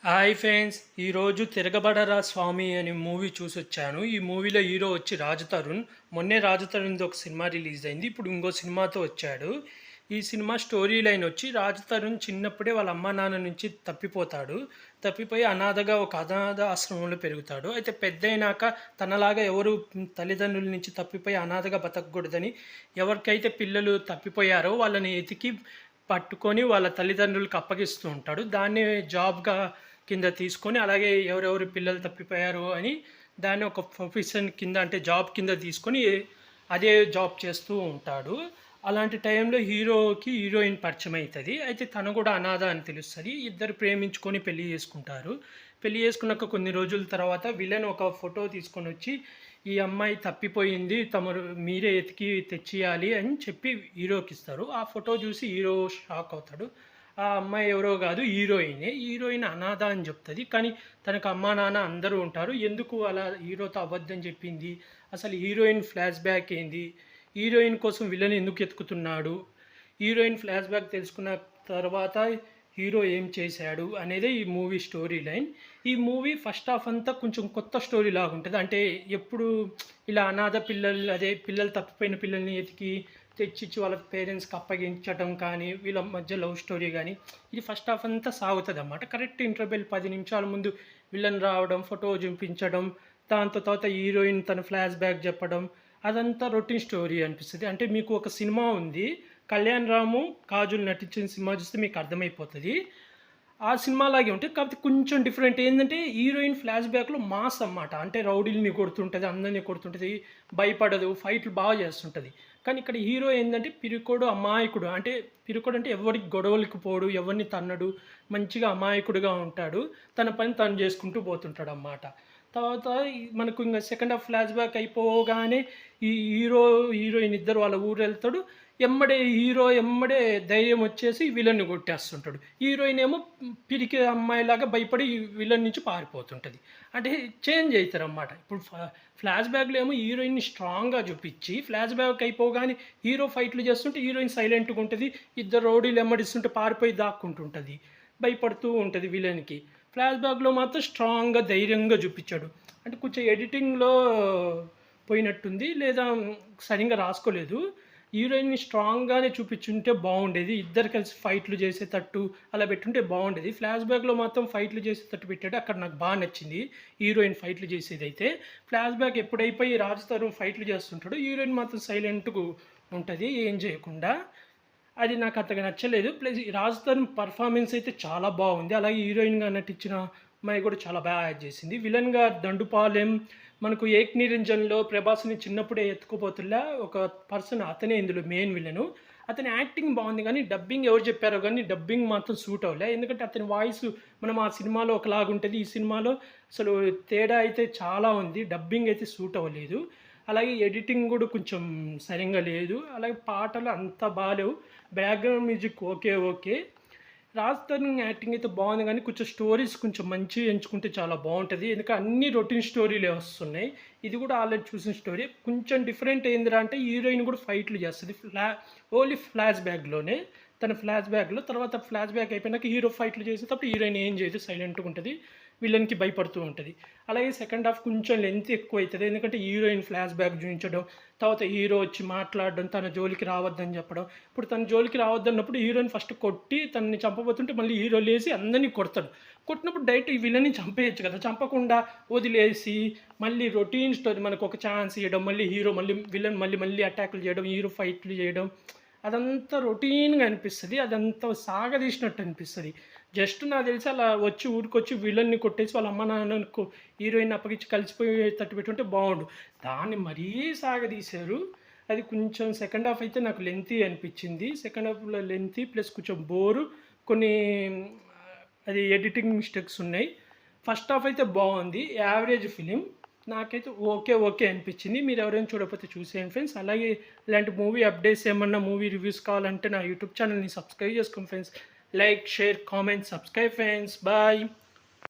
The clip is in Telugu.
హాయ్ ఫ్రెండ్స్, ఈరోజు తిరగబడరా స్వామి అనే మూవీ చూసొచ్చాను. ఈ మూవీలో హీరో వచ్చి రాజ్ తరుణ్. మొన్నే రాజ్ తరుణ్‌ది ఒక సినిమా రిలీజ్ అయింది. ఇప్పుడు ఇంకో సినిమాతో వచ్చాడు. ఈ సినిమా స్టోరీ లైన్ వచ్చి రాజ్ తరుణ్ చిన్నప్పుడే వాళ్ళ అమ్మా నాన్న నుంచి తప్పిపోతాడు. తప్పిపోయి అనాథగా ఒక అనాథ ఆశ్రమంలో పెరుగుతాడు. అయితే పెద్దయినాక తనలాగా ఎవరు తల్లిదండ్రుల నుంచి తప్పిపోయి అనాథగా బతకూడదని ఎవరికైతే పిల్లలు తప్పిపోయారో వాళ్ళని ఎతికి పట్టుకొని వాళ్ళ తల్లిదండ్రులకు అప్పగిస్తూ ఉంటాడు. దాన్ని జాబ్‌గా కింద తీసుకొని అలాగే ఎవరెవరు పిల్లలు తప్పిపోయారు అని దాన్ని ఒక ప్రొఫెషన్ కింద అంటే జాబ్ కింద తీసుకొని అదే జాబ్ చేస్తూ ఉంటాడు. అలాంటి టైంలో హీరోకి హీరోయిన్ పరిచయం అవుతుంది. అయితే తను కూడా అనాథ అని తెలుస్తుంది. ఇద్దరు ప్రేమించుకొని పెళ్లి చేసుకుంటారు. పెళ్లి చేసుకున్నాక కొన్ని రోజుల తర్వాత విలన్ ఒక ఫోటో తీసుకొని వచ్చి ఈ అమ్మాయి తప్పిపోయింది, తమరు మీరే ఎతికి తెచ్చియాలి అని చెప్పి హీరోకి ఇస్తారు. ఆ ఫోటో చూసి హీరో షాక్ అవుతాడు. ఆ అమ్మాయి ఎవరో కాదు, హీరోయినే. హీరోయిన్ అనాథ అని చెప్తుంది. కానీ తనకు అమ్మా నాన్న అందరూ ఉంటారు. ఎందుకు అలా హీరోతో అబద్ధం చెప్పింది, అసలు హీరోయిన్ ఫ్లాష్ బ్యాక్ ఏంది, హీరోయిన్ కోసం విలన్ ఎందుకు ఎతుకుతున్నాడు, హీరోయిన్ ఫ్లాష్ బ్యాక్ తెలుసుకున్న తర్వాత హీరో ఏం చేశాడు అనేదే ఈ మూవీ స్టోరీ లైన్. ఈ మూవీ ఫస్ట్ హాఫ్ అంతా కొంచెం కొత్త స్టోరీ లాగా ఉంటుంది. అంటే ఎప్పుడు ఇలా అనాథ పిల్లలు, అదే పిల్లలు తప్పిపోయిన పిల్లల్ని ఎతికి తెచ్చిచ్చి వాళ్ళ పేరెంట్స్కి అప్పగించడం కానీ, వీళ్ళ మధ్య లవ్ స్టోరీ కానీ, ఇది ఫస్ట్ హాఫ్ అంతా సాగుతుంది అన్నమాట. కరెక్ట్ ఇంటర్వెల్ 10 నిమిషాల ముందు విలన్ రావడం, ఫోటో చూపించడం, దాంతో తర్వాత హీరోయిన్ తన ఫ్లాష్ బ్యాక్ చెప్పడం, అదంతా రొటీన్ స్టోరీ అనిపిస్తుంది. అంటే మీకు ఒక సినిమా ఉంది, కళ్యాణ్ రాము కాజల్ నటించిన సినిమా చూస్తే మీకు అర్థమైపోతుంది. ఆ సినిమాలాగే ఉంటుంది. కాకపోతే కొంచెం డిఫరెంట్ ఏంటంటే హీరోయిన్ ఫ్లాష్ బ్యాక్లో మాస్ అన్నమాట. అంటే రౌడీల్ని కొడుతుంటుంది, అందరినీ కొడుతుంటుంది, భయపడదు, ఫైట్లు బాగా చేస్తుంటుంది. కానీ ఇక్కడ హీరో ఏంటంటే పిరికోడు, అమాయకుడు. అంటే పిరికోడు అంటే ఎవరికి గొడవలకి పోడు, ఎవరిని తన్నడు, మంచిగా అమాయకుడుగా ఉంటాడు. తన పని తను చేసుకుంటూ పోతుంటాడు అన్నమాట. తర్వాత మనకు ఇంకా సెకండ్ హాఫ్ ఫ్లాష్ బ్యాక్ అయిపోగానే ఈ హీరోయిన్ ఇద్దరు వాళ్ళ ఊరు వెళ్తాడు. హీరో ఎమ్మడే ధైర్యం వచ్చేసి విలన్ని కొట్టేస్తుంటాడు. హీరోయిన్ ఏమో పిరికి అమ్మాయిలాగా భయపడి విలన్ నుంచి పారిపోతుంటుంది. అంటే చేంజ్ అవుతారన్నమాట. ఇప్పుడు ఫ్లాష్ బ్యాక్లో ఏమో హీరోయిన్ని స్ట్రాంగ్గా చూపించి ఫ్లాష్ బ్యాక్ అయిపోగానే హీరో ఫైట్లు చేస్తుంటే హీరోయిన్ సైలెంట్గా ఉంటుంది. ఇద్దరు రౌడీలు ఎమ్మడిస్తుంటే పారిపోయి దాక్కుంటుంటుంది, భయపడుతూ ఉంటుంది విలన్కి. ఫ్లాష్ బ్యాక్లో మాత్రం స్ట్రాంగ్గా ధైర్యంగా చూపించాడు. అంటే కొంచెం ఎడిటింగ్లో పోయినట్టుంది, లేదా సరిగ్గా రాసుకోలేదు. హీరోయిన్ని స్ట్రాంగ్గానే చూపించుంటే బాగుండేది. ఇద్దరు కలిసి ఫైట్లు చేసేటట్టు అలా పెట్టుంటే బాగుండేది. ఫ్లాష్ బ్యాక్లో మాత్రం ఫైట్లు చేసేటట్టు పెట్టాడు. అక్కడ నాకు బాగా నచ్చింది హీరోయిన్ ఫైట్లు చేసేది. అయితే ఫ్లాష్ బ్యాక్ ఎప్పుడైపోయి రాజ్ తరుణ్ ఫైట్లు చేస్తుంటాడు, హీరోయిన్ మాత్రం సైలెంట్గా ఉంటుంది, ఏం చేయకుండా. అది నాకు అంతగా నచ్చలేదు. ప్లస్ రాజ్ తరుణ్ పర్ఫార్మెన్స్ అయితే చాలా బాగుంది. అలాగే హీరోయిన్గా నటించిన అమ్మాయి కూడా చాలా బాగా యాక్ట్ చేసింది. విలన్గా దండుపాలెం, మనకు ఏక్ నిరంజన్లో ప్రభాస్ని చిన్నప్పుడే ఎత్తుకుపోతుల్లా ఒక పర్సన్, అతనే ఇందులో మెయిన్ విలను. అతని యాక్టింగ్ బాగుంది కానీ డబ్బింగ్ ఎవరు చెప్పారో కానీ డబ్బింగ్ మాత్రం సూట్ అవ్వలే. ఎందుకంటే అతని వాయిస్ మనం ఆ సినిమాలో ఒకలాగా ఉంటుంది, ఈ సినిమాలో అసలు తేడా అయితే చాలా ఉంది. డబ్బింగ్ అయితే సూట్ అవ్వలేదు. అలాగే ఎడిటింగ్ కూడా కొంచెం సరిగ్గా లేదు. అలాగే పాటలు అంత బాలేవు. Background music okay okay. Raj Tarun acting అయితే బాగుంది కానీ కొంచెం స్టోరీస్ కొంచెం మంచిగా ఎంచుకుంటే చాలా బాగుంటుంది. ఎందుకంటే అన్ని రొటీన్ స్టోరీలే వస్తున్నాయి. ఇది కూడా ఆల్రెడీ చూసిన స్టోరీ. కొంచెం డిఫరెంట్ ఏందిరా అంటే హీరోయిన్ కూడా ఫైట్లు చేస్తుంది. ఓన్లీ ఫ్లాష్ బ్యాక్లోనే, తన ఫ్లాష్ బ్యాక్లో. తర్వాత ఫ్లాష్ బ్యాక్ అయిపోయినాక హీరో ఫైట్లు చేసేటప్పుడు హీరోయిన్ ఏం చేయదు, సైలెంట్గా ఉంటుంది, విలన్కి భయపడుతూ ఉంటుంది. అలాగే సెకండ్ హాఫ్ కొంచెం లెంత్ ఎక్కువ అవుతుంది. ఎందుకంటే హీరోయిన్ ఫ్లాష్ బ్యాక్ చూపించడం, తర్వాత హీరో వచ్చి మాట్లాడడం, తన జోలికి రావద్దని చెప్పడం. ఇప్పుడు తన జోలికి రావద్దన్నప్పుడు హీరోయిన్ ఫస్ట్ కొట్టి తనని చంపబోతుంటే మళ్ళీ హీరో లేసి అందరినీ కొడతాడు. కొట్టినప్పుడు డైరెక్ట్ ఈ విలన్ని చంపేయచ్చు కదా, చంపకుండా వదిలేసి మళ్ళీ రొటీన్ స్టోరీ మనకు ఒక ఛాన్స్ ఇవ్వడం, మళ్ళీ హీరో మళ్ళీ విలన్ మళ్ళీ అటాక్లు చేయడం, హీరో ఫైట్లు చేయడం, అదంతా రొటీన్గా అనిపిస్తుంది. అదంతా సాగదీసినట్టు అనిపిస్తుంది. జస్ట్ నాకు తెలిసి అలా వచ్చి ఊరికొచ్చి విలన్ని కొట్టేసి వాళ్ళ అమ్మ నాన్నకు హీరోయిన్ అప్పగించి కలిసిపోయేటట్టు పెట్టుంటే బాగుండు. దాన్ని మరీ సాగదీశారు. అది కొంచెం సెకండ్ హాఫ్ అయితే నాకు లెంతీ అనిపించింది. సెకండ్ హాఫ్లో లెంతీ ప్లస్ కొంచెం బోరు, కొన్ని అది ఎడిటింగ్ మిస్టేక్స్ ఉన్నాయి. ఫస్ట్ హాఫ్ అయితే బాగుంది, యావరేజ్ ఫిలిం. నాకైతే ఓకే అనిపించింది. మీరు ఎవరైనా చూడకపోతే చూసేయండి ఫ్రెండ్స్. అలాగే ఇలాంటి మూవీ అప్డేట్స్ ఏమన్నా మూవీ రివ్యూస్ కావాలంటే నా యూట్యూబ్ ఛానల్ని సబ్స్క్రైబ్ చేసుకోండి friends. Like, share, comment, subscribe friends. Bye.